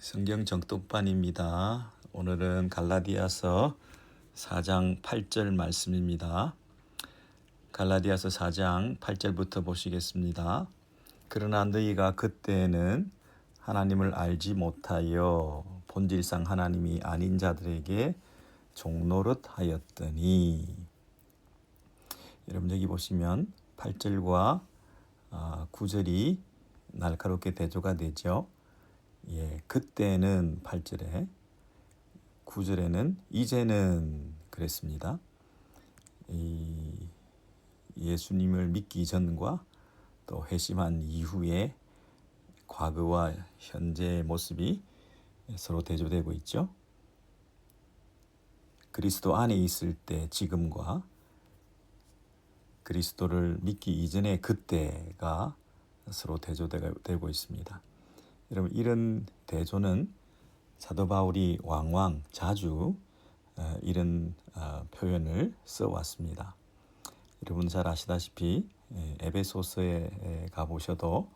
성경 정독반입니다. 오늘은 갈라디아서 4장 8절 말씀입니다. 갈라디아서 4장 8절부터 보시겠습니다. 그러나 너희가 그때는 하나님을 알지 못하여 본질상 하나님이 아닌 자들에게 종노릇 하였더니. 여러분 여기 보시면 8절과 9절이 날카롭게 대조가 되죠. 그때는 8절에, 9절에는 이제는 그랬습니다. 예수님을 믿기 전과 또 회심한 이후의 과거와 현재의 모습이 서로 대조되고 있죠. 그리스도 안에 있을 때 지금과 그리스도를 믿기 이전의 그때가 서로 대조되고 있습니다. 여러분 이런 대조는 사도 바울이 왕왕 자주 이런 표현을 써왔습니다. 여러분 잘 아시다시피 에베소서에 가보셔도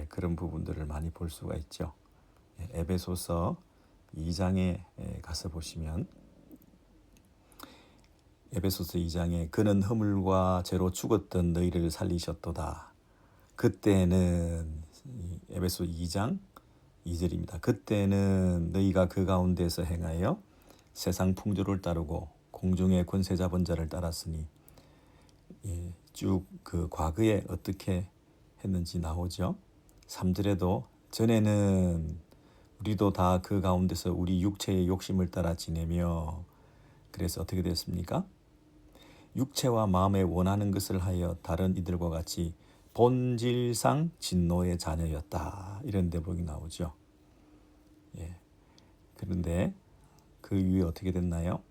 그런 부분들을 많이 볼 수가 있죠. 에베소서 2장에 가서 보시면 에베소서 2장에 그는 허물과 죄로 죽었던 너희를 살리셨도다. 그때는 에베소 2장 2절입니다. 그때는 너희가 그 가운데서 행하여 세상 풍조를 따르고 공중의 권세 잡은 자를 따랐으니, 쭉 그 과거에 어떻게 했는지 나오죠. 3절에도 전에는 우리도 다 그 가운데서 우리 육체의 욕심을 따라 지내며, 그래서 어떻게 됐습니까? 육체와 마음에 원하는 것을 하여 다른 이들과 같이 본질상 진노의 자녀였다. 이런 대목이 나오죠. 그런데 그 위에 어떻게 됐나요?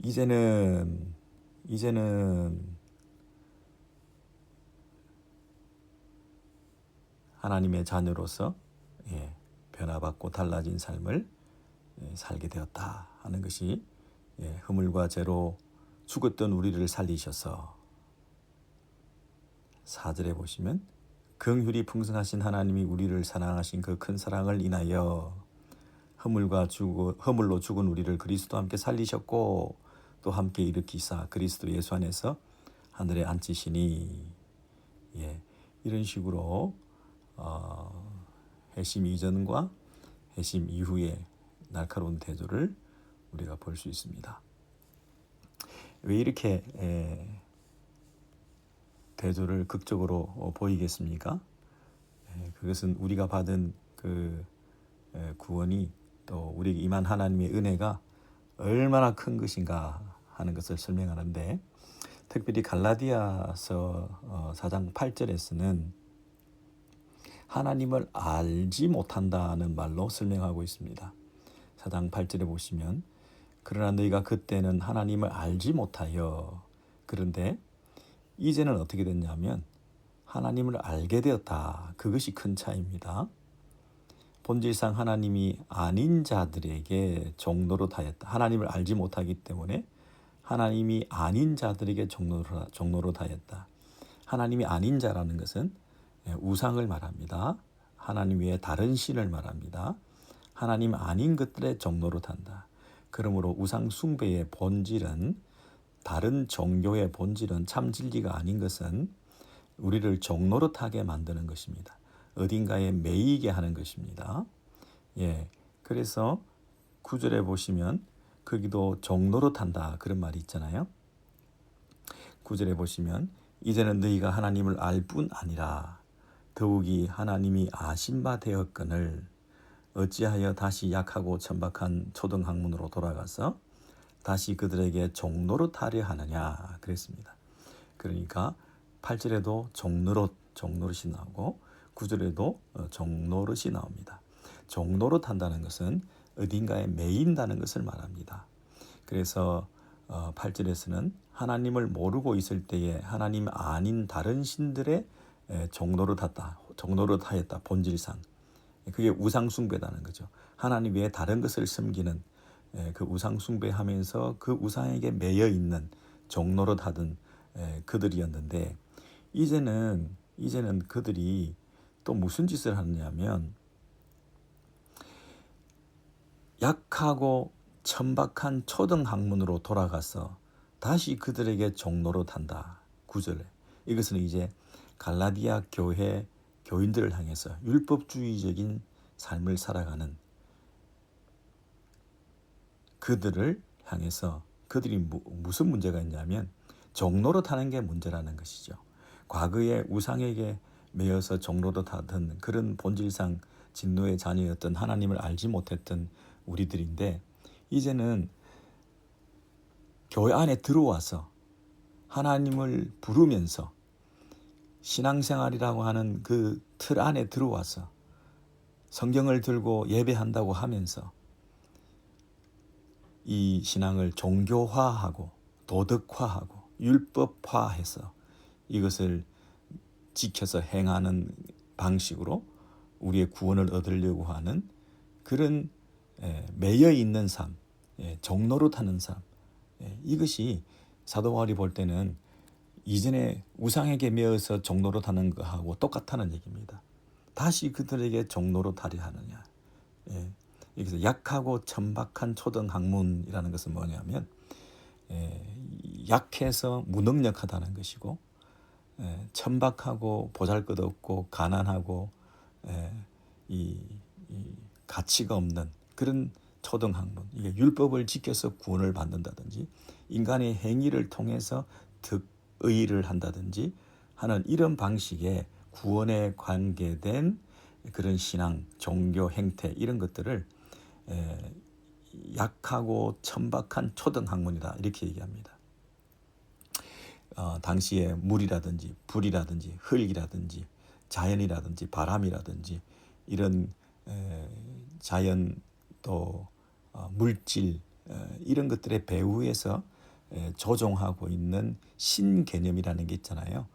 이제는 하나님의 자녀로서 변화받고 달라진 삶을 살게 되었다 하는 것이, 허물과 죄로 죽었던 우리를 살리셔서, 4절에 보시면 긍휼이 풍성하신 하나님이 우리를 사랑하신 그 큰 사랑을 인하여 허물로 죽은 우리를 그리스도와 함께 살리셨고 또 함께 일으키사 그리스도 예수 안에서 하늘에 앉히시니. 이런 식으로 회심 이전과 회심 이후의 날카로운 대조를 우리가 볼 수 있습니다. 왜 이렇게 대조를 극적으로 보이겠습니까? 그것은 우리가 받은 그 구원이, 또 우리에게 임한 하나님의 은혜가 얼마나 큰 것인가 하는 것을 설명하는데, 특별히 갈라디아서 4장 8절에서는 하나님을 알지 못한다는 말로 설명하고 있습니다. 4장 8절에 보시면 그러나 너희가 그때는 하나님을 알지 못하여, 그런데 이제는 어떻게 됐냐면 하나님을 알게 되었다. 그것이 큰 차이입니다. 본질상 하나님이 아닌 자들에게 종노릇하였다. 하나님을 알지 못하기 때문에 하나님이 아닌 자들에게 종노릇하였다. 하나님이 아닌 자라는 것은 우상을 말합니다. 하나님 외에 다른 신을 말합니다. 하나님 아닌 것들에 종노릇한다. 그러므로 우상 숭배의 본질은, 다른 종교의 본질은 참 진리가 아닌 것은 우리를 종노릇하게 만드는 것입니다. 어딘가에 매이게 하는 것입니다. 그래서 9절에 보시면 거기도 종노릇한다 그런 말이 있잖아요. 9절에 보시면 이제는 너희가 하나님을 알 뿐 아니라 더욱이 하나님이 아신 바 되었거늘 어찌하여 다시 약하고 천박한 초등학문으로 돌아가서 다시 그들에게 종노릇하려 하느냐 그랬습니다. 그러니까 8절에도 종노릇이 나오고 9절에도 종노릇이 나옵니다. 종노릇한다는 것은 어딘가에 매인다는 것을 말합니다. 그래서 8절에서는 하나님을 모르고 있을 때에 하나님 아닌 다른 신들의 종노릇하였다. 본질상 그게 우상숭배라는 거죠. 하나님 외에 다른 것을 섬기는, 그 우상숭배하면서 그 우상에게 매여 있는 종노릇하던 그들이었는데, 이제는 그들이 또 무슨 짓을 하느냐면 약하고 천박한 초등 학문으로 돌아가서 다시 그들에게 종노릇한다. 9절에 이것은 이제 갈라디아 교회 교인들을 향해서 율법주의적인 삶을 살아가는 그들을 향해서 그들이 무슨 문제가 있냐면 종노릇하는 게 문제라는 것이죠. 과거에 우상에게 매여서 종노릇하던 그런 본질상 진노의 자녀였던 하나님을 알지 못했던 우리들인데 이제는 교회 안에 들어와서 하나님을 부르면서 신앙생활이라고 하는 그 틀 안에 들어와서 성경을 들고 예배한다고 하면서 이 신앙을 종교화하고 도덕화하고 율법화해서 이것을 지켜서 행하는 방식으로 우리의 구원을 얻으려고 하는 그런 매여 있는 삶, 종노릇하는 삶, 이것이 사도 바울이 볼 때는 이전에 우상에게 매여서 종노릇하는 것하고 똑같다는 얘기입니다. 다시 그들에게 종노릇하려 하느냐. 여기서 약하고 천박한 초등 학문이라는 것은 뭐냐면 약해서 무능력하다는 것이고 천박하고 보잘것없고 가난하고 이 가치가 없는 그런 초등 학문, 이게 율법을 지켜서 구원을 받는다든지 인간의 행위를 통해서 득의를 한다든지 하는 이런 방식의 구원에 관계된 그런 신앙, 종교 행태 이런 것들을 약하고 천박한 초등 학문이다 이렇게 얘기합니다. 당시에 물이라든지 불이라든지 흙이라든지 자연이라든지 바람이라든지 이런 자연 또 물질 이런 것들의 배후에서 조종하고 있는 신개념이라는 게 있잖아요.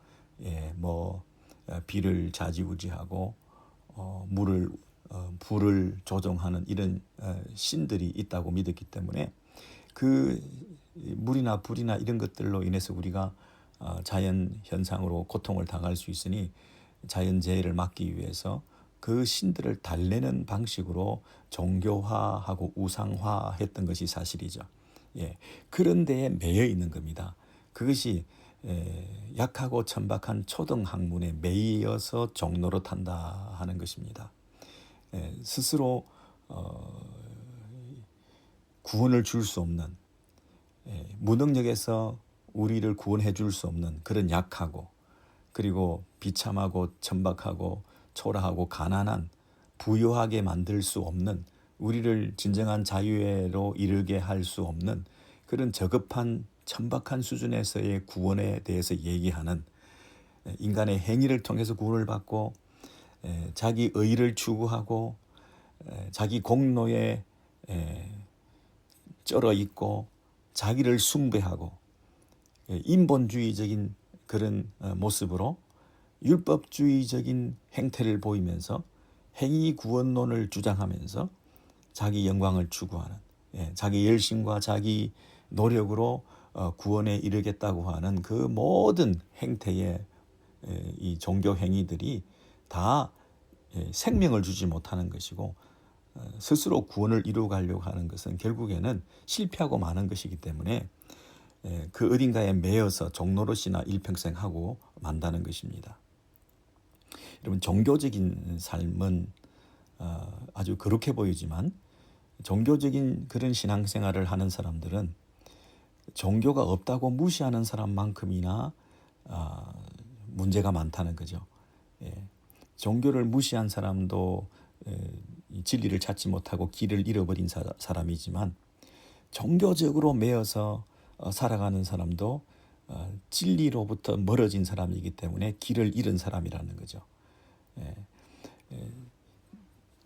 비를 좌지우지하고 물을 불을 조종하는 이런 신들이 있다고 믿었기 때문에 그 물이나 불이나 이런 것들로 인해서 우리가 자연 현상으로 고통을 당할 수 있으니 자연재해를 막기 위해서 그 신들을 달래는 방식으로 종교화하고 우상화했던 것이 사실이죠. 그런 데에 매여 있는 겁니다. 그것이 약하고 천박한 초등 학문에 매여서 종노릇한다 하는 것입니다. 스스로 구원을 줄 수 없는 무능력에서 우리를 구원해 줄 수 없는 그런 약하고 그리고 비참하고 천박하고 초라하고 가난한 부유하게 만들 수 없는 우리를 진정한 자유로 이르게 할 수 없는 그런 저급한 천박한 수준에서의 구원에 대해서 얘기하는 인간의 행위를 통해서 구원을 받고 자기 의를 추구하고 자기 공로에 쩔어 있고 자기를 숭배하고 인본주의적인 그런 모습으로 율법주의적인 행태를 보이면서 행위 구원론을 주장하면서 자기 영광을 추구하는 자기 열심과 자기 노력으로 구원에 이르겠다고 하는 그 모든 행태의 이 종교 행위들이 다 생명을 주지 못하는 것이고 스스로 구원을 이루어가려고 하는 것은 결국에는 실패하고 마는 것이기 때문에 그 어딘가에 매여서 종노릇이나 일평생 하고 만다는 것입니다. 여러분 종교적인 삶은 아주 거룩해 보이지만 종교적인 그런 신앙생활을 하는 사람들은 종교가 없다고 무시하는 사람만큼이나 문제가 많다는 거죠. 종교를 무시한 사람도 진리를 찾지 못하고 길을 잃어버린 사람이지만 종교적으로 매여서 살아가는 사람도 진리로부터 멀어진 사람이기 때문에 길을 잃은 사람이라는 거죠.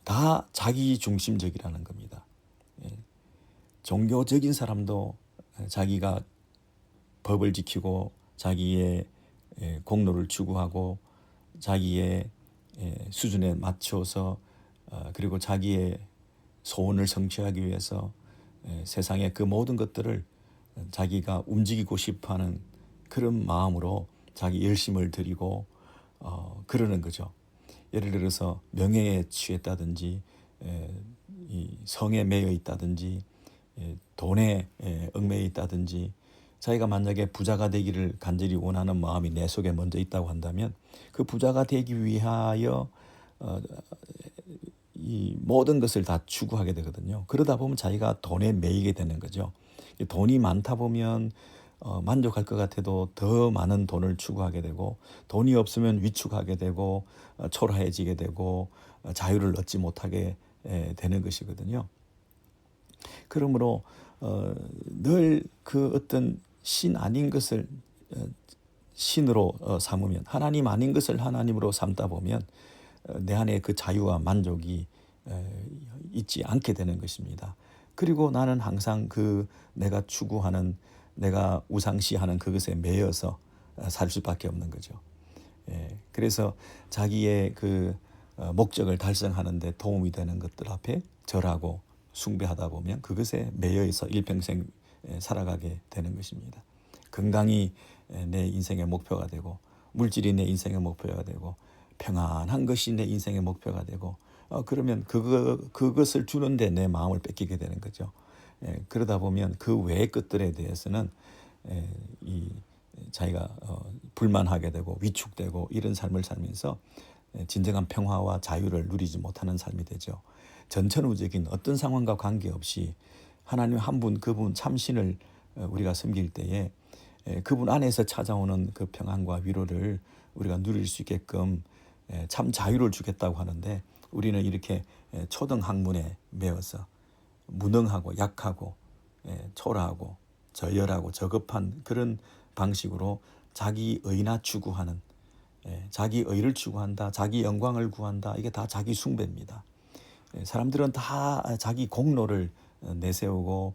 다 자기 중심적이라는 겁니다. 종교적인 사람도 자기가 법을 지키고 자기의 공로를 추구하고 자기의 수준에 맞춰서 그리고 자기의 소원을 성취하기 위해서 세상의 그 모든 것들을 자기가 움직이고 싶어하는 그런 마음으로 자기 열심을 들이고 그러는 거죠. 예를 들어서 명예에 취했다든지 이 성에 매여 있다든지 돈에 얽매여 있다든지 자기가 만약에 부자가 되기를 간절히 원하는 마음이 내 속에 먼저 있다고 한다면 그 부자가 되기 위하여 이 모든 것을 다 추구하게 되거든요. 그러다 보면 자기가 돈에 매이게 되는 거죠. 돈이 많다 보면 만족할 것 같아도 더 많은 돈을 추구하게 되고 돈이 없으면 위축하게 되고 초라해지게 되고 자유를 얻지 못하게 되는 것이거든요. 그러므로 늘 그 어떤 신 아닌 것을 신으로 삼으면 하나님 아닌 것을 하나님으로 삼다 보면 내 안에 그 자유와 만족이 있지 않게 되는 것입니다. 그리고 나는 항상 그 내가 추구하는 내가 우상시하는 그것에 매여서 살 수밖에 없는 거죠. 그래서 자기의 그 목적을 달성하는 데 도움이 되는 것들 앞에 절하고 숭배하다 보면 그것에 매여서 일평생 살아가게 되는 것입니다. 건강이 내 인생의 목표가 되고 물질이 내 인생의 목표가 되고 평안한 것이 내 인생의 목표가 되고 그러면 그것을 주는데 내 마음을 뺏기게 되는 거죠. 그러다 보면 그 외의 것들에 대해서는 이 자기가 불만하게 되고 위축되고 이런 삶을 살면서 진정한 평화와 자유를 누리지 못하는 삶이 되죠. 전천후적인 어떤 상황과 관계없이 하나님 한 분 그분 참신을 우리가 섬길 때에 그분 안에서 찾아오는 그 평안과 위로를 우리가 누릴 수 있게끔 참 자유를 주겠다고 하는데 우리는 이렇게 초등학문에 매어서 무능하고 약하고 초라하고 저열하고 저급한 그런 방식으로 자기 의나 추구하는 자기 의를 추구한다. 자기 영광을 구한다. 이게 다 자기 숭배입니다. 사람들은 다 자기 공로를 내세우고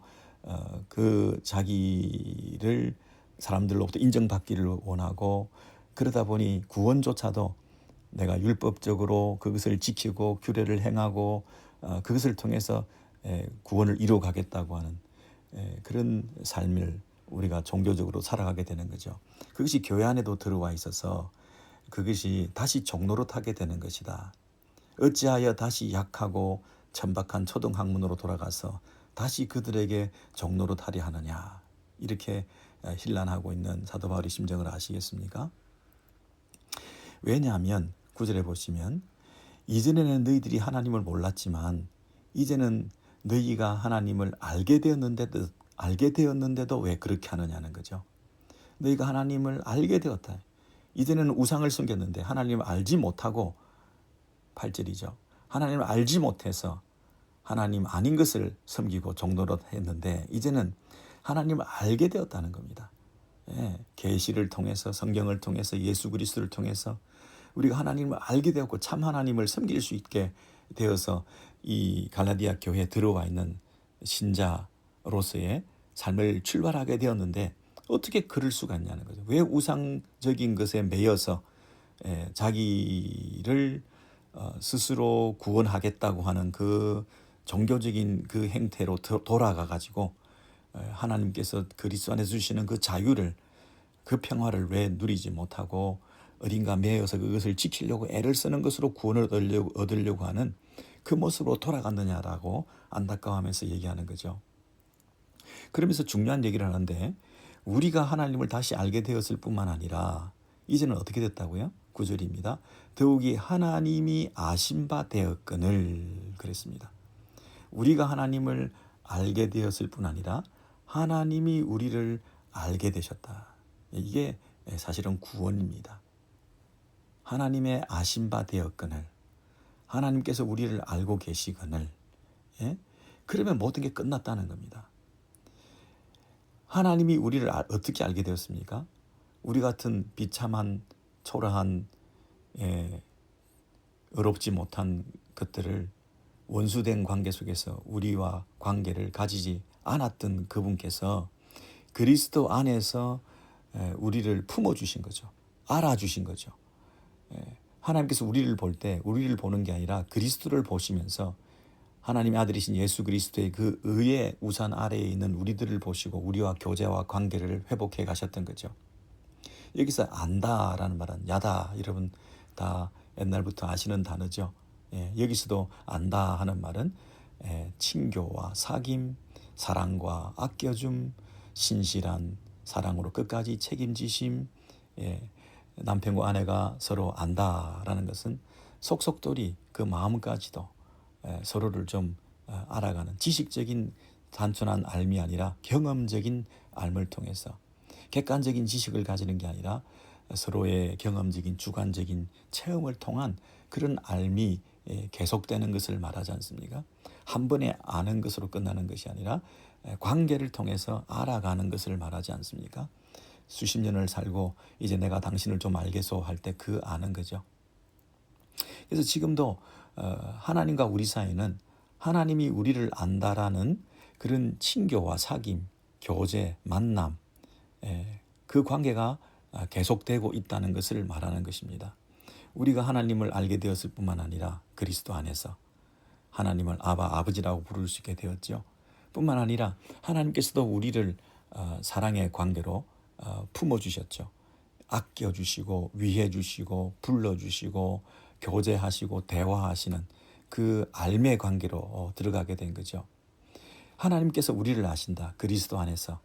그 자기를 사람들로부터 인정받기를 원하고 그러다 보니 구원조차도 내가 율법적으로 그것을 지키고 규례를 행하고 그것을 통해서 구원을 이루어가겠다고 하는 그런 삶을 우리가 종교적으로 살아가게 되는 거죠. 그것이 교회 안에도 들어와 있어서 그것이 다시 종노릇하게 되는 것이다. 어찌하여 다시 약하고 천박한 초등학문으로 돌아가서 다시 그들에게 종노릇하려 하느냐. 이렇게 힐난하고 있는 사도 바울의 심정을 아시겠습니까? 왜냐하면 9절에 보시면 이전에는 너희들이 하나님을 몰랐지만 이제는 너희가 하나님을 알게 되었는데도 왜 그렇게 하느냐는 거죠. 너희가 하나님을 알게 되었다. 이제는 우상을 섬겼는데 하나님을 알지 못하고 8절이죠. 하나님을 알지 못해서 하나님 아닌 것을 섬기고 종노릇했는데 이제는 하나님을 알게 되었다는 겁니다. 계시를 통해서 성경을 통해서 예수 그리스도를 통해서 우리가 하나님을 알게 되었고 참 하나님을 섬길 수 있게 되어서 이 갈라디아 교회에 들어와 있는 신자로서의 삶을 출발하게 되었는데 어떻게 그럴 수가 있냐는 거죠. 왜 우상적인 것에 매여서 자기를 스스로 구원하겠다고 하는 그 종교적인 그 행태로 돌아가 가지고 하나님께서 그리스도 안에 주시는 그 자유를 그 평화를 왜 누리지 못하고 어딘가 매여서 그것을 지키려고 애를 쓰는 것으로 구원을 얻으려고 하는 그 모습으로 돌아갔느냐라고 안타까워하면서 얘기하는 거죠. 그러면서 중요한 얘기를 하는데 우리가 하나님을 다시 알게 되었을 뿐만 아니라 이제는 어떻게 됐다고요? 9절입니다. 더욱이 하나님이 아신 바 되었거늘 그랬습니다. 우리가 하나님을 알게 되었을 뿐 아니라 하나님이 우리를 알게 되셨다. 이게 사실은 구원입니다. 하나님의 아신 바 되었거늘 하나님께서 우리를 알고 계시거늘 그러면 모든 게 끝났다는 겁니다. 하나님이 우리를 어떻게 알게 되었습니까? 우리 같은 비참한 초라한 의롭지 못한 것들을 원수된 관계 속에서 우리와 관계를 가지지 않았던 그분께서 그리스도 안에서 우리를 품어주신 거죠. 알아주신 거죠. 하나님께서 우리를 볼 때 우리를 보는 게 아니라 그리스도를 보시면서 하나님의 아들이신 예수 그리스도의 그 의의 우산 아래에 있는 우리들을 보시고 우리와 교제와 관계를 회복해 가셨던 거죠. 여기서 안다라는 말은 야다 여러분 다 옛날부터 아시는 단어죠. 여기서도 안다 하는 말은 친교와 사귐, 사랑과 아껴줌, 신실한 사랑으로 끝까지 책임지심, 남편과 아내가 서로 안다라는 것은 속속들이 그 마음까지도 서로를 좀 알아가는 지식적인 단순한 알미 아니라 경험적인 알을 통해서 객관적인 지식을 가지는 게 아니라 서로의 경험적인 주관적인 체험을 통한 그런 알미 계속되는 것을 말하지 않습니까? 한 번에 아는 것으로 끝나는 것이 아니라 관계를 통해서 알아가는 것을 말하지 않습니까? 수십 년을 살고 이제 내가 당신을 좀 알겠소 할 때 그 아는 거죠. 그래서 지금도 하나님과 우리 사이는 하나님이 우리를 안다라는 그런 친교와 사귐, 교제, 만남, 그 관계가 계속되고 있다는 것을 말하는 것입니다. 우리가 하나님을 알게 되었을 뿐만 아니라 그리스도 안에서 하나님을 아버지라고 부를 수 있게 되었죠. 뿐만 아니라 하나님께서도 우리를 사랑의 관계로 품어주셨죠. 아껴주시고 위해주시고 불러주시고 교제하시고 대화하시는 그 알매 관계로 들어가게 된 거죠. 하나님께서 우리를 아신다. 그리스도 안에서.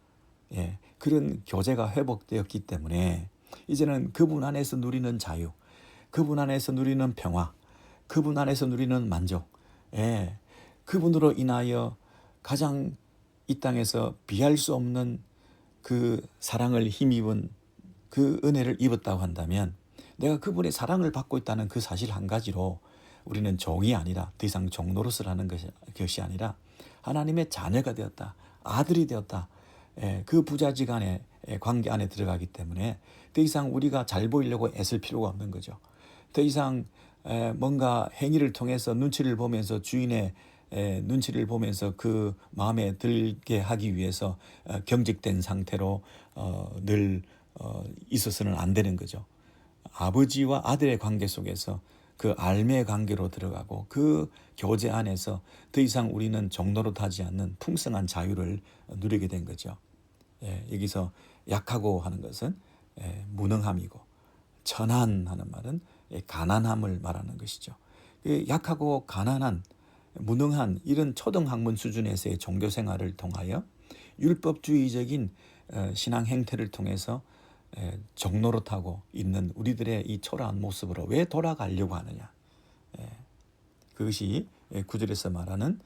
그런 교제가 회복되었기 때문에 이제는 그분 안에서 누리는 자유, 그분 안에서 누리는 평화, 그분 안에서 누리는 만족, 그분으로 인하여 가장 이 땅에서 비할 수 없는 그 사랑을 힘입은 그 은혜를 입었다고 한다면 내가 그분의 사랑을 받고 있다는 그 사실 한 가지로 우리는 종이 아니라 더 이상 종노릇을 것이 아니라 하나님의 자녀가 되었다. 아들이 되었다. 그 부자지간의 관계 안에 들어가기 때문에 더 이상 우리가 잘 보이려고 애쓸 필요가 없는 거죠. 더 이상 뭔가 행위를 통해서 눈치를 보면서 주인의 눈치를 보면서 그 마음에 들게 하기 위해서 경직된 상태로 늘 있어서는 안 되는 거죠. 아버지와 아들의 관계 속에서 그 알매 관계로 들어가고 그 교제 안에서 더 이상 우리는 종노릇하지 않는 풍성한 자유를 누리게 된 거죠. 여기서 약하고 하는 것은 무능함이고 천한하는 말은 가난함을 말하는 것이죠. 약하고 가난한 무능한 이런 초등학문 수준에서의 종교 생활을 통하여 율법주의적인 신앙 행태를 통해서 종노릇하고 있는 우리들의 이 초라한 모습으로 왜 돌아가려고 하느냐. 그것이 구절에서 말하는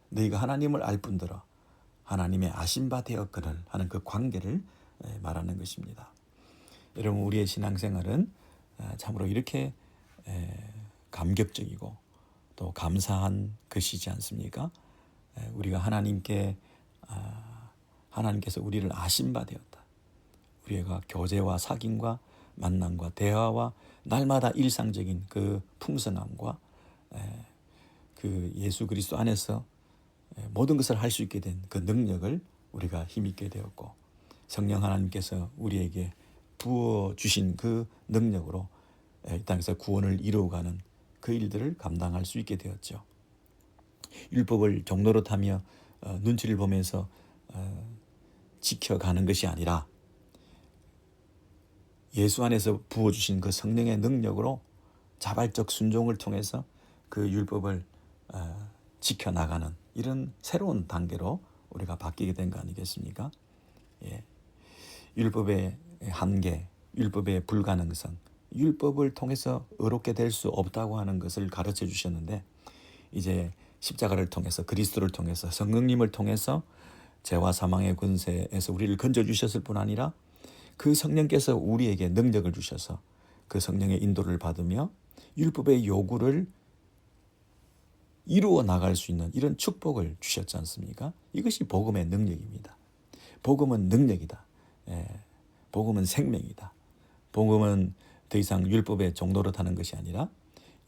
너희가 하나님을 알 뿐더러 하나님의 아신 바 되었거늘 하는 그 관계를 말하는 것입니다. 여러분, 우리의 신앙생활은 참으로 이렇게 감격적이고 또 감사한 것이지 않습니까? 우리가 하나님께서 우리를 아신 바 되었다. 우리가 교제와 사귐과 만남과 대화와 날마다 일상적인 그 풍성함과 그 예수 그리스도 안에서 모든 것을 할 수 있게 된 그 능력을 우리가 힘있게 되었고 성령 하나님께서 우리에게 부어주신 그 능력으로 이 땅에서 구원을 이루어가는 그 일들을 감당할 수 있게 되었죠. 율법을 종노릇하며 눈치를 보면서 지켜가는 것이 아니라 예수 안에서 부어주신 그 성령의 능력으로 자발적 순종을 통해서 그 율법을 지켜나가는 이런 새로운 단계로 우리가 바뀌게 된 거 아니겠습니까? 율법의 한계, 율법의 불가능성, 율법을 통해서 의롭게 될 수 없다고 하는 것을 가르쳐 주셨는데 이제 십자가를 통해서 그리스도를 통해서 성령님을 통해서 죄와 사망의 권세에서 우리를 건져주셨을 뿐 아니라 그 성령께서 우리에게 능력을 주셔서 그 성령의 인도를 받으며 율법의 요구를 이루어 나갈 수 있는 이런 축복을 주셨지 않습니까? 이것이 복음의 능력입니다. 복음은 능력이다. 복음은 생명이다. 복음은 더 이상 율법의 종노릇하는 것이 아니라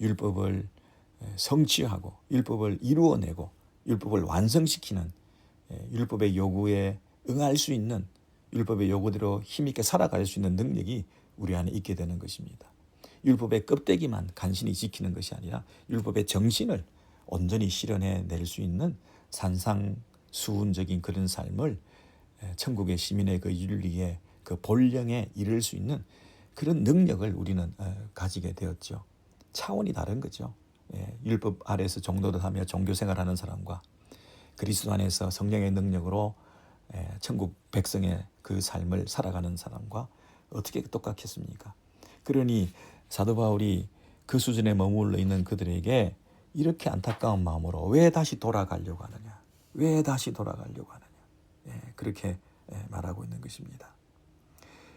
율법을 성취하고 율법을 이루어내고 율법을 완성시키는 율법의 요구에 응할 수 있는 율법의 요구대로 힘있게 살아갈 수 있는 능력이 우리 안에 있게 되는 것입니다. 율법의 껍데기만 간신히 지키는 것이 아니라 율법의 정신을 온전히 실현해낼 수 있는 산상수훈적인 그런 삶을 천국의 시민의 그 윤리에 그 본령에 이를 수 있는 그런 능력을 우리는 가지게 되었죠. 차원이 다른 거죠. 율법 아래에서 종노릇 하며 종교생활하는 사람과 그리스도 안에서 성령의 능력으로 천국 백성의 그 삶을 살아가는 사람과 어떻게 똑같겠습니까? 그러니 사도 바울이 그 수준에 머물러 있는 그들에게 이렇게 안타까운 마음으로 왜 다시 돌아가려고 하느냐? 왜 다시 돌아가려고 하느냐? 그렇게 말하고 있는 것입니다.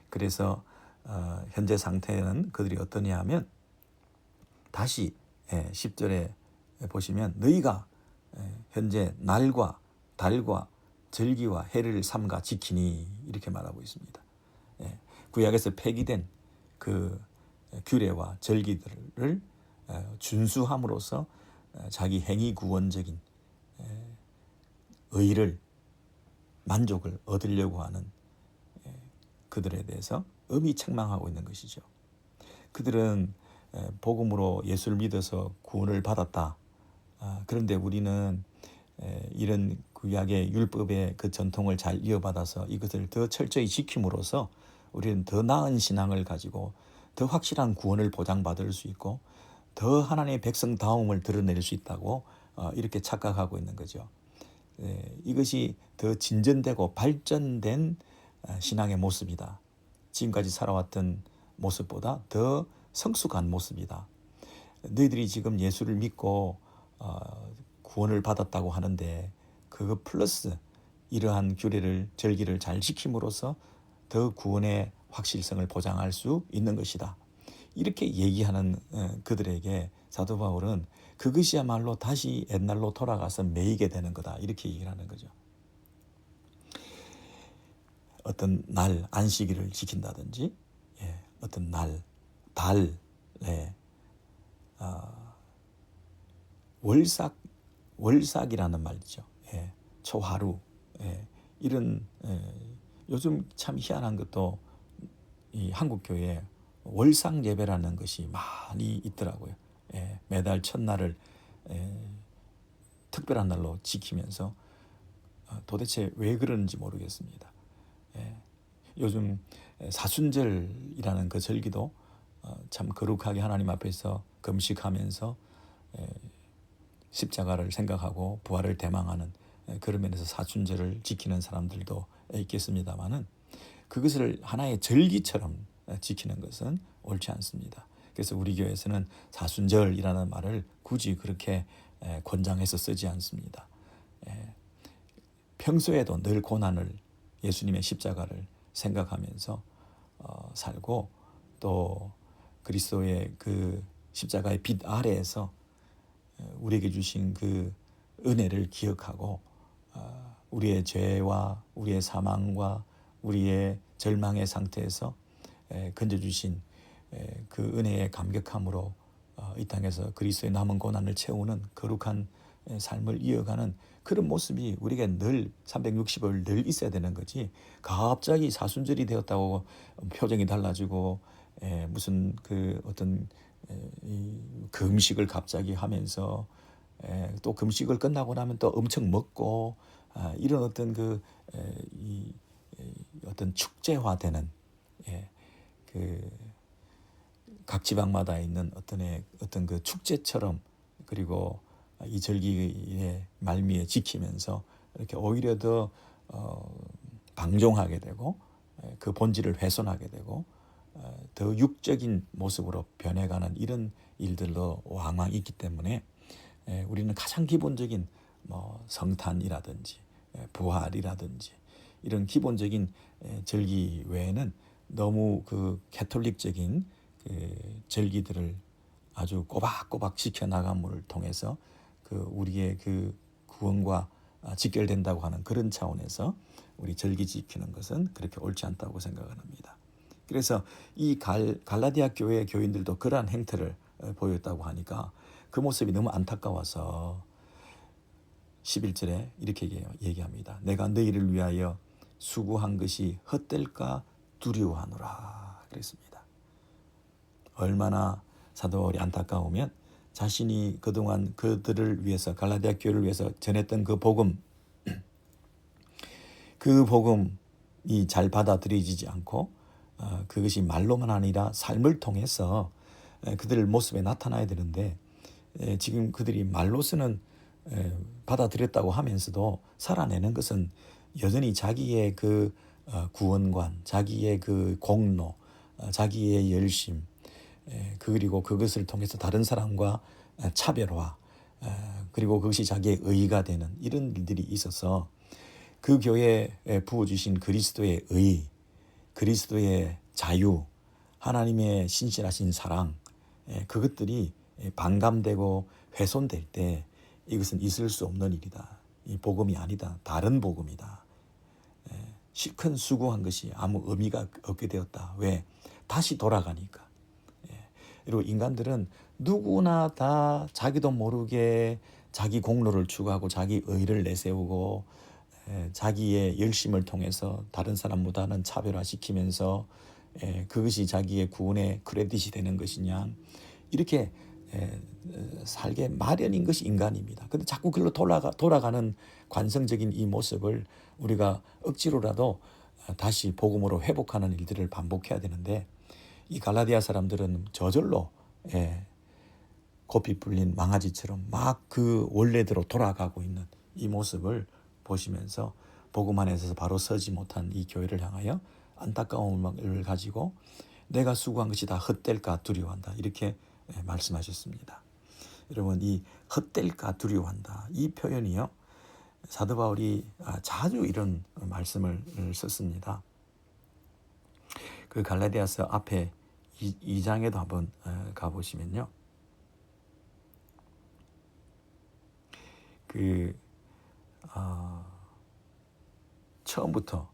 그래서 현재 상태는 그들이 어떠냐 하면 다시 10절에 보시면 너희가 현재 날과 달과 절기와 해를 삼가 지키니 이렇게 말하고 있습니다. 구약에서 폐기된 그 규례와 절기들을 준수함으로써 자기 행위 구원적인 의를 만족을 얻으려고 하는 그들에 대해서 엄히 책망하고 있는 것이죠. 그들은 복음으로 예수를 믿어서 구원을 받았다. 그런데 우리는 이런 구약의 율법의 그 전통을 잘 이어받아서 이것을 더 철저히 지킴으로써 우리는 더 나은 신앙을 가지고 더 확실한 구원을 보장받을 수 있고 더 하나님의 백성다움을 드러낼 수 있다고 이렇게 착각하고 있는 거죠. 이것이 더 진전되고 발전된 신앙의 모습이다. 지금까지 살아왔던 모습보다 더 성숙한 모습이다. 너희들이 지금 예수를 믿고 구원을 받았다고 하는데 그거 플러스 이러한 규례를 절기를 잘 지킴으로써 더 구원의 확실성을 보장할 수 있는 것이다. 이렇게 얘기하는 그들에게 사도 바울은 그것이야말로 다시 옛날로 돌아가서 매이게 되는 거다. 이렇게 얘기를 하는 거죠. 어떤 날 안식일을 지킨다든지 어떤 날, 달에 월삭이라는 말이죠. 초하루 이런 요즘 참 희한한 것도 이 한국 교회에 월상 예배라는 것이 많이 있더라고요. 매달 첫날을 특별한 날로 지키면서 도대체 왜 그러는지 모르겠습니다. 요즘 사순절이라는 그 절기도 참 거룩하게 하나님 앞에서 금식하면서 십자가를 생각하고 부활을 대망하는 그런 면에서 사순절을 지키는 사람들도 있겠습니다마는 그것을 하나의 절기처럼 지키는 것은 옳지 않습니다. 그래서 우리 교회에서는 사순절이라는 말을 굳이 그렇게 권장해서 쓰지 않습니다. 평소에도 늘 고난을 예수님의 십자가를 생각하면서 살고 또 그리스도의 그 십자가의 빛 아래에서 우리에게 주신 그 은혜를 기억하고 우리의 죄와 우리의 사망과 우리의 절망의 상태에서 건져주신 그 은혜의 감격함으로 이 땅에서 그리스도의 남은 고난을 채우는 거룩한 삶을 이어가는 그런 모습이 우리에게 늘 360일 늘 있어야 되는 거지. 갑자기 사순절이 되었다고 표정이 달라지고 무슨 그 어떤 금식을 갑자기 하면서 또 금식을 끝나고 나면 또 엄청 먹고 이런 어떤 어떤 축제화되는 그 각 지방마다 있는 어떤 그 축제처럼 그리고 이 절기의 말미에 지키면서 이렇게 오히려 더 방종하게 되고 그 본질을 훼손하게 되고 더 육적인 모습으로 변해가는 이런 일들도 왕왕 있기 때문에 우리는 가장 기본적인 성탄이라든지 부활이라든지 이런 기본적인 절기 외에는 너무 그 캐톨릭적인 그 절기들을 아주 꼬박꼬박 지켜나감을 통해서 그 우리의 그 구원과 직결된다고 하는 그런 차원에서 우리 절기 지키는 것은 그렇게 옳지 않다고 생각을 합니다. 그래서 이 갈라디아 교회 교인들도 그러한 행태를 보였다고 하니까 그 모습이 너무 안타까워서 11절에 이렇게 얘기합니다. 내가 너희를 위하여 수고한 것이 헛될까 두려워하노라 그랬습니다. 얼마나 사도 바울이 안타까우면 자신이 그동안 그들을 위해서 갈라디아 교회를 위해서 전했던 그 복음이 잘 받아들여지지 않고 그것이 말로만 아니라 삶을 통해서 그들 모습에 나타나야 되는데 지금 그들이 말로서는 받아들였다고 하면서도 살아내는 것은 여전히 자기의 그 구원관, 자기의 그 공로, 자기의 열심, 그리고 그것을 통해서 다른 사람과 차별화, 그리고 그것이 자기의 의의가 되는 이런 일들이 있어서 그 교회에 부어주신 그리스도의 의, 그리스도의 자유, 하나님의 신실하신 사랑, 그것들이 반감되고 훼손될 때 이것은 있을 수 없는 일이다. 이 복음이 아니다. 다른 복음이다. 실컷 수고한 것이 아무 의미가 없게 되었다. 왜? 다시 돌아가니까. 그리고 인간들은 누구나 다 자기도 모르게 자기 공로를 추구하고 자기 의를 내세우고 자기의 열심을 통해서 다른 사람보다는 차별화시키면서 그것이 자기의 구원의 크레딧이 되는 것이냐, 이렇게 살게 마련인 것이 인간입니다. 근데 자꾸 그걸로 돌아가는 관성적인 이 모습을 우리가 억지로라도 다시 복음으로 회복하는 일들을 반복해야 되는데, 이 갈라디아 사람들은 저절로 고삐 풀린 망아지처럼 막 그 원래대로 돌아가고 있는 이 모습을 보시면서 복음 안에서 바로 서지 못한 이 교회를 향하여 안타까움을 가지고 내가 수고한 것이 다 헛될까 두려워한다, 이렇게 말씀하셨습니다. 여러분, 이 헛될까 두려워한다, 이 표현이요, 사도 바울이 자주 이런 말씀을 썼습니다. 그 갈라디아서 앞에 2장에도 한번 가보시면요, 처음부터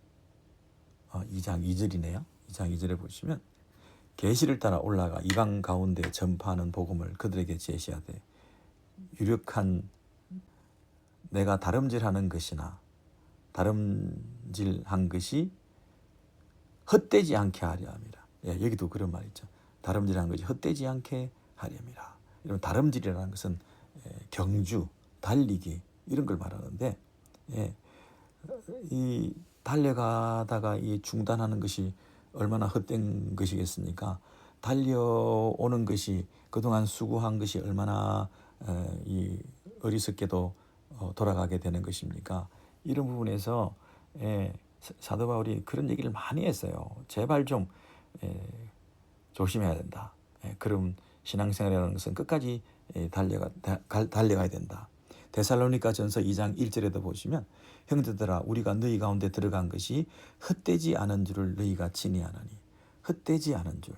2장 2절이네요. 2장 2절에 보시면 계시를 따라 올라가 이방 가운데 전파하는 복음을 그들에게 제시하되 유력한 내가 다름질하는 것이나 다름질한 것이 헛되지 않게 하려 함이라. 여기도 그런 말 있죠. 다름질한 것이 헛되지 않게 하려 함이라. 이런 다름질이라는 것은 경주, 달리기 이런 걸 말하는데, 이 달려가다가 이 중단하는 것이 얼마나 헛된 것이겠습니까? 달려오는 것이, 그동안 수고한 것이 얼마나 이 어리석게도 돌아가게 되는 것입니까? 이런 부분에서 사도 바울이 그런 얘기를 많이 했어요. 제발 좀 조심해야 된다. 그럼 신앙생활이라는 것은 끝까지 달려가야 된다. 데살로니가 전서 2장 1절에도 보시면 형제들아 우리가 너희 가운데 들어간 것이 헛되지 않은 줄을 너희가 친히하나니, 헛되지 않은 줄.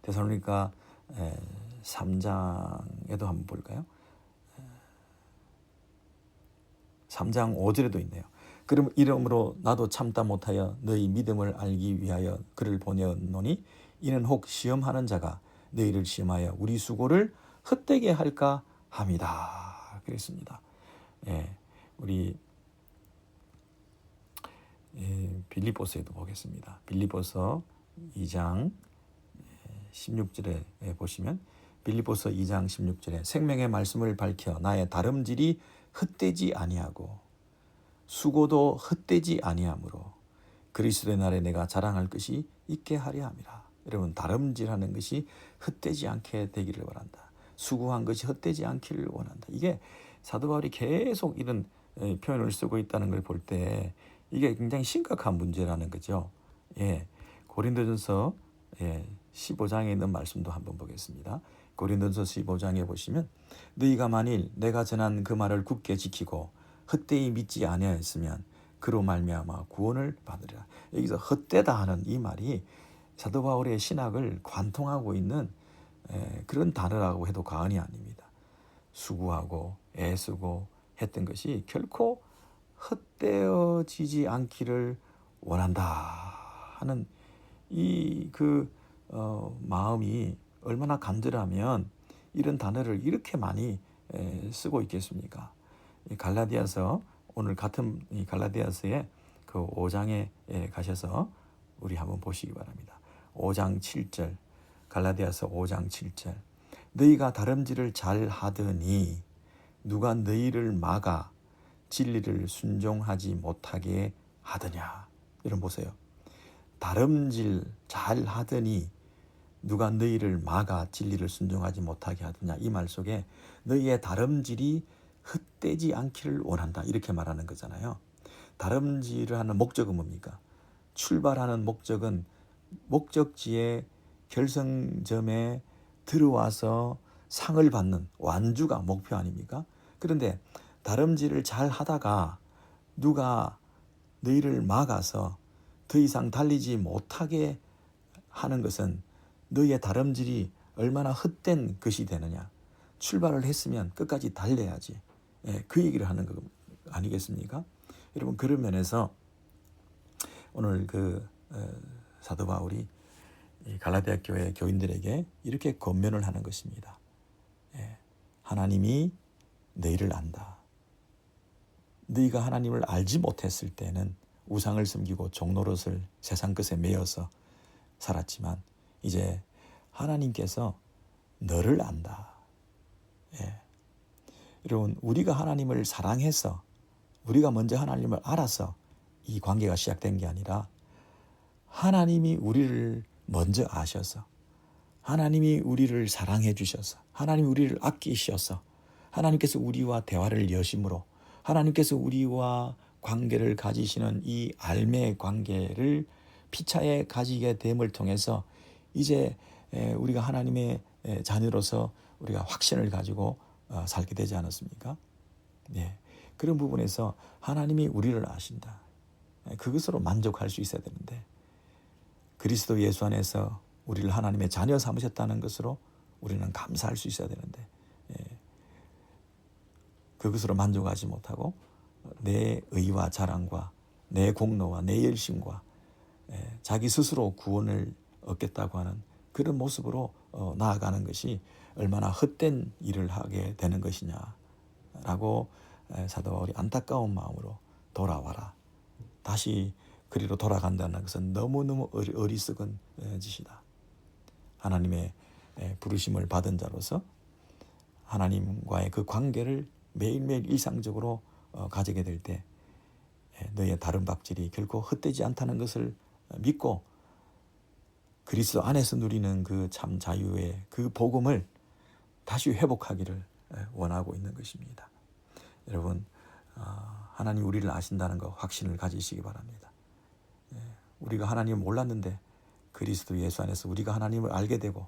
데살로니가 3장에도 한번 볼까요? 3장 5절에도 있네요. 그럼 이러므로 나도 참다 못하여 너희 믿음을 알기 위하여 그를 보내었노니 이는 혹 시험하는 자가 너희를 시험하여 우리 수고를 헛되게 할까 함이다. 그랬습니다. 우리 빌립보서에도 보겠습니다. 빌립보서 2장 16절에 보시면 빌립보서 2장 16절에 생명의 말씀을 밝혀 나의 다름질이 헛되지 아니하고 수고도 헛되지 아니하므로 그리스도의 날에 내가 자랑할 것이 있게 하려 함이라. 여러분, 다름질하는 것이 헛되지 않게 되기를 원한다. 수고한 것이 헛되지 않기를 원한다. 이게 사도 바울이 계속 이런 표현을 쓰고 있다는 걸 볼 때 이게 굉장히 심각한 문제라는 거죠. 고린도전서 15장에 있는 말씀도 한번 보겠습니다. 고린도전서 15장에 보시면 너희가 만일 내가 전한 그 말을 굳게 지키고 헛되이 믿지 아니하였으면 그로 말미암아 구원을 받으리라. 여기서 헛되다 하는 이 말이 사도 바울의 신학을 관통하고 있는 그런 단어라고 해도 과언이 아닙니다. 수고하고 애쓰고 했던 것이 결코 헛되어지지 않기를 원한다 하는 이 마음이 얼마나 간절하면 이런 단어를 이렇게 많이 쓰고 있겠습니까? 갈라디아서, 오늘 같은 이 갈라디아서의 그 5장에 가셔서 우리 한번 보시기 바랍니다. 5장 7절, 갈라디아서 5장 7절. 너희가 다름질을 잘 하더니 누가 너희를 막아 진리를 순종하지 못하게 하더냐. 이런 보세요. 다름질 잘 하더니 누가 너희를 막아 진리를 순종하지 못하게 하느냐. 이 말 속에 너희의 다름질이 헛되지 않기를 원한다, 이렇게 말하는 거잖아요. 다름질을 하는 목적은 뭡니까? 출발하는 목적은 목적지의 결승점에 들어와서 상을 받는 완주가 목표 아닙니까? 그런데 다름질을 잘 하다가 누가 너희를 막아서 더 이상 달리지 못하게 하는 것은 너희의 다름질이 얼마나 헛된 것이 되느냐. 출발을 했으면 끝까지 달려야지. 그 얘기를 하는 거 아니겠습니까? 여러분, 그런 면에서 오늘 사도 바울이 갈라디아 교회 교인들에게 이렇게 권면을 하는 것입니다. 하나님이 너희를 안다. 너희가 하나님을 알지 못했을 때는 우상을 섬기고 종노릇을 세상 것에 매여서 살았지만 이제 하나님께서 너를 안다. 여러분, 우리가 하나님을 사랑해서, 우리가 먼저 하나님을 알아서 이 관계가 시작된 게 아니라 하나님이 우리를 먼저 아셔서, 하나님이 우리를 사랑해 주셔서, 하나님이 우리를 아끼셔서, 하나님께서 우리와 대화를 여심으로, 하나님께서 우리와 관계를 가지시는 이 알매 관계를 피차에 가지게 됨을 통해서 이제 우리가 하나님의 자녀로서 우리가 확신을 가지고 살게 되지 않았습니까? 네. 그런 부분에서 하나님이 우리를 아신다. 그것으로 만족할 수 있어야 되는데, 그리스도 예수 안에서 우리를 하나님의 자녀 삼으셨다는 것으로 우리는 감사할 수 있어야 되는데, 그것으로 만족하지 못하고 내 의와 자랑과 내 공로와 내 열심과 자기 스스로 구원을 얻겠다고 하는 그런 모습으로 나아가는 것이 얼마나 헛된 일을 하게 되는 것이냐라고 사도 바울이 안타까운 마음으로 돌아와라, 다시 그리로 돌아간다는 것은 너무너무 어리석은 짓이다. 하나님의 부르심을 받은 자로서 하나님과의 그 관계를 매일매일 일상적으로 가지게 될 때 너의 다른 박질이 결코 헛되지 않다는 것을 믿고 그리스도 안에서 누리는 그 참 자유의 그 복음을 다시 회복하기를 원하고 있는 것입니다. 여러분, 하나님 우리를 아신다는 것 확신을 가지시기 바랍니다. 우리가 하나님을 몰랐는데 그리스도 예수 안에서 우리가 하나님을 알게 되고,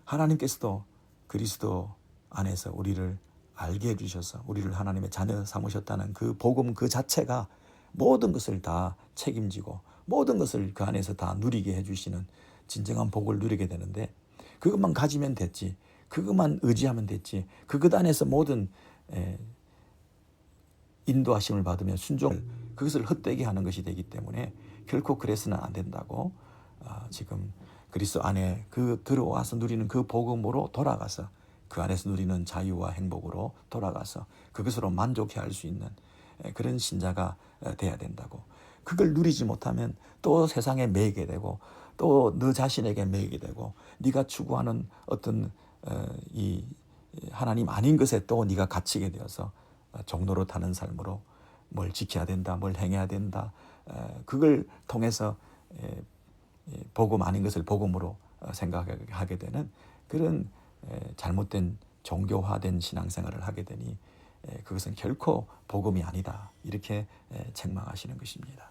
하나님께서도 그리스도 안에서 우리를 알게 해주셔서 우리를 하나님의 자녀 삼으셨다는 그 복음 그 자체가 모든 것을 다 책임지고 모든 것을 그 안에서 다 누리게 해주시는 진정한 복을 누리게 되는데, 그것만 가지면 됐지, 그것만 의지하면 됐지, 그것 안에서 모든 인도하심을 받으면 순종을, 그것을 헛되게 하는 것이 되기 때문에 결코 그래서는 안 된다고, 지금 그리스도 안에 그 들어와서 누리는 그 복음으로 돌아가서 그 안에서 누리는 자유와 행복으로 돌아가서 그것으로 만족해 할 수 있는 그런 신자가 돼야 된다고. 그걸 누리지 못하면 또 세상에 매이게 되고 또 너 자신에게 매이게 되고 네가 추구하는 어떤 이 하나님 아닌 것에 또 네가 갇히게 되어서 종로로 타는 삶으로 뭘 지켜야 된다, 뭘 행해야 된다, 그걸 통해서 복음 아닌 것을 복음으로 생각하게 되는 그런 잘못된 종교화된 신앙생활을 하게 되니 그것은 결코 복음이 아니다, 이렇게 책망하시는 것입니다.